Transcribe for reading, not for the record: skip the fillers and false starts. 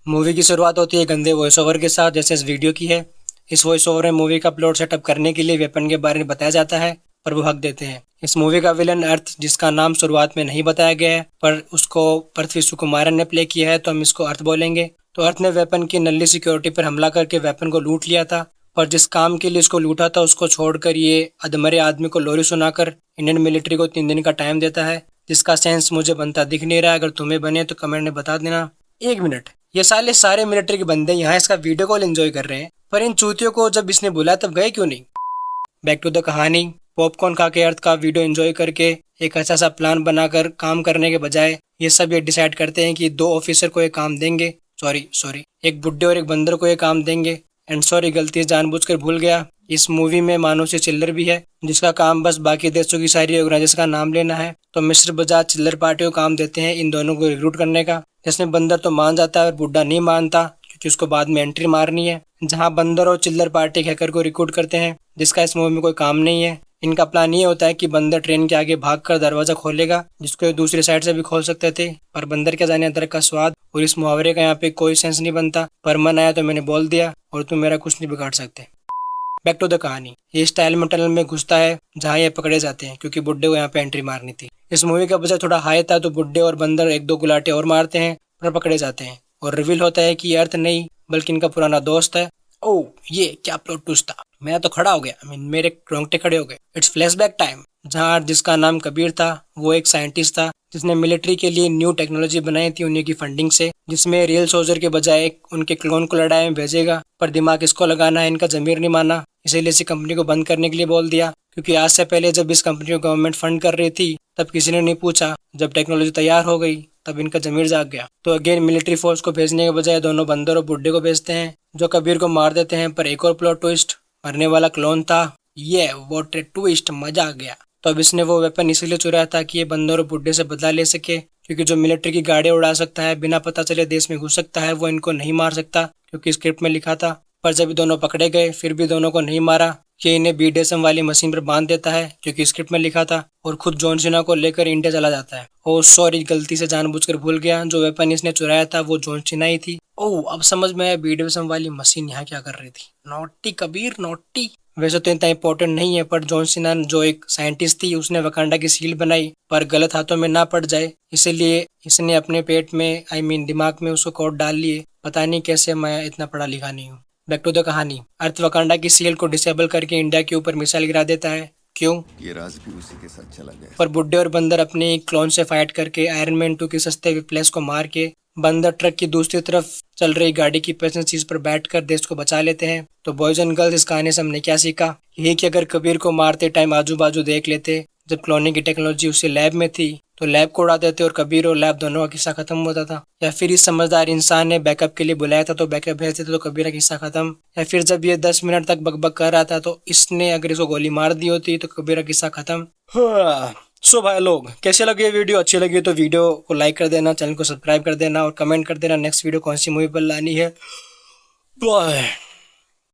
Movie की शुरुआत होती है गंदे वॉइस ओवर के साथ, जैसे इस वीडियो की है। इस वॉइस ओवर में मूवी का प्लॉट सेटअप करने के लिए वेपन के बारे में बताया जाता है, पर वो हक देते हैं। इस मूवी का विलन अर्थ, जिसका नाम शुरुआत में नहीं बताया गया है, पर उसको पृथ्वी सुकुमारन ने प्ले किया है, तो हम इसको अर्थ बोलेंगे। तो अर्थ ने वेपन की नल्ली सिक्योरिटी पर हमला करके वेपन को लूट लिया था, पर जिस काम के लिए उसको लूटा था उसको छोड़कर ये अधमरे आदमी को लोरी सुनाकर इंडियन मिलिट्री को 3 दिन का टाइम देता है, जिसका सेंस मुझे बनता दिख नहीं रहा है। अगर तुम्हें बने तो कमेंट में बता देना। 1 मिनट, ये सारे मिलिट्री के बंदे यहाँ इसका वीडियो कॉल एंजॉय कर रहे हैं, पर इन चूतियों को जब इसने बुलाया तब गए क्यों नहीं। बैक टू द कहानी। पॉपकॉर्न खा के अर्थ का वीडियो एंजॉय करके एक अच्छा सा प्लान बनाकर काम करने के बजाय ये सब ये डिसाइड करते हैं कि 2 ऑफिसर को ये काम देंगे, सॉरी एक बुड्ढे और एक बंदर को ये काम देंगे। एंड सॉरी, गलती से जानबूझकर भूल गया, इस मूवी में मानुषी चिल्लर भी है, जिसका काम बस बाकी देशों की सारी ऑर्गेनाइजेशन का नाम लेना है। तो मिस्टर बजाज चिल्लर पार्टी को काम देते हैं इन दोनों को रिक्रूट करने का, जिसमें बंदर तो मान जाता है और बुड्ढा नहीं मानता, क्योंकि उसको बाद में एंट्री मारनी है। जहां बंदर और चिल्लर पार्टी हैकर को रिक्रूट करते हैं, जिसका इस मूवी में कोई काम नहीं है। इनका प्लान ये होता है कि बंदर ट्रेन के आगे भागकर दरवाजा खोलेगा, जिसको ये दूसरी साइड से भी खोल सकते थे, पर बंदर क्या जाने अदरक का स्वाद। और इस मुहावरे का यहाँ पे कोई सेंस नहीं बनता, पर मन आया तो मैंने बोल दिया और तुम मेरा कुछ नहीं बिगाड़ सकते। बैक टू द कहानी। ये स्टाइल में टनल में घुसता है जहाँ ये पकड़े जाते हैं, क्योंकि बुड्ढे को यहाँ पे एंट्री मारनी थी। इस मूवी का बजट थोड़ा हाई था, तो बुड्ढे और बंदर 1-2 गुलाटे और मारते हैं, पर पकड़े जाते हैं और रिवील होता है कि ये अर्थ नहीं बल्कि इनका पुराना दोस्त है। ओह, ये क्या प्लॉट ट्विस्ट था। मैं तो खड़ा हो गया, मेरे रोंगटे खड़े हो गए। इट्स फ्लैशबैक टाइम, जहाँ जिसका नाम कबीर था वो एक साइंटिस्ट था, जिसने मिलिट्री के लिए न्यू टेक्नोलॉजी बनाई थी उन्हीं की फंडिंग से, जिसमें रियल सोल्जर के बजाय उनके क्लोन को लड़ाई में भेजेगा। पर दिमाग इसको लगाना है, इनका जमीर नहीं माना, इसीलिए इसी कंपनी को बंद करने के लिए बोल दिया। क्योंकि आज से पहले जब इस कंपनी को गवर्नमेंट फंड कर रही थी तब किसी ने नहीं पूछा, जब टेक्नोलॉजी तैयार हो गई तब इनका जमीर जाग गया। तो अगेन मिलिट्री फोर्स को भेजने के बजाय दोनों बंदर और बुड्ढे को भेजते हैं, जो कबीर को मार देते हैं। पर एक और प्लॉट ट्विस्ट, मरने वाला क्लोन था। ये व्हाट ए ट्विस्ट, मजा आ गया। तो अब इसने वो वेपन इसीलिए चुराया था कि ये बंदर और बुड्ढे से बदला ले सके, क्योंकि जो मिलिट्री की गाड़ियां उड़ा सकता है, बिना पता चले देश में घुस सकता है, वो इनको नहीं मार सकता, क्योंकि स्क्रिप्ट में लिखा था। पर जब दोनों पकड़े गए फिर भी दोनों को नहीं मारा। ये इन्हें बीडीएसएम वाली मशीन पर बांध देता है, क्योंकि स्क्रिप्ट में लिखा था, और खुद जॉन सीना को लेकर इंडिया चला जाता है। ओह सॉरी, गलती से जानबूझकर भूल गया, जो वेपन इसने चुराया था वो जॉन सीना ही थी। ओह, अब समझ में आया बीडीएसएम वाली मशीन यहाँ क्या कर रही थी। Naughty Kabir, naughty. वैसे तो इतना इंपॉर्टेंट नहीं है, पर जॉन सीना जो एक साइंटिस्ट थी, उसने वकांडा की सील बनाई, पर गलत हाथों में ना पड़ जाए, इसलिए इसने अपने पेट में दिमाग में उसको कोड डाल लिए। पता नहीं कैसे, मैं इतना पढ़ा लिखा नहीं हूँ। बैक टू द कहानी। अर्थ वकांडा की सील को डिसेबल करके इंडिया के ऊपर मिसाइल गिरा देता है। क्यों? ये राज भी उसी के साथ चला गया। पर बुड्ढे और बंदर अपने क्लोन से फाइट करके आयरन मैन 2 के सस्ते रिप्लेस को मार के बंदर ट्रक की दूसरी तरफ चल रही गाड़ी की पैसेंजर सीट पर बैठकर देश को बचा लेते हैं। तो बॉयज एंड गर्ल्स, इस कहानी से हमने क्या सीखा? यही कि अगर कबीर को मारते टाइम आजू बाजू देख लेते, जब क्लोनिंग की टेक्नोलॉजी उसी लैब में थी, तो लैब को उड़ा देते और कबीर और लैब दोनों का किस्सा खत्म होता था। या फिर इस समझदार इंसान ने बैकअप के लिए बुलाया था तो बैकअप भेज देते तो कबीर का किस्सा खत्म। या फिर जब ये 10 मिनट तक बकबक कर रहा था तो इसने अगर इसको गोली मार दी होती तो कबीर का किस्सा खत्म। सो भाई लोग, कैसे लगे वीडियो? अच्छी लगी तो वीडियो को लाइक कर देना, चैनल को सब्सक्राइब कर देना और कमेंट कर देना नेक्स्ट वीडियो कौन सी मूवी पर लानी है। बाय।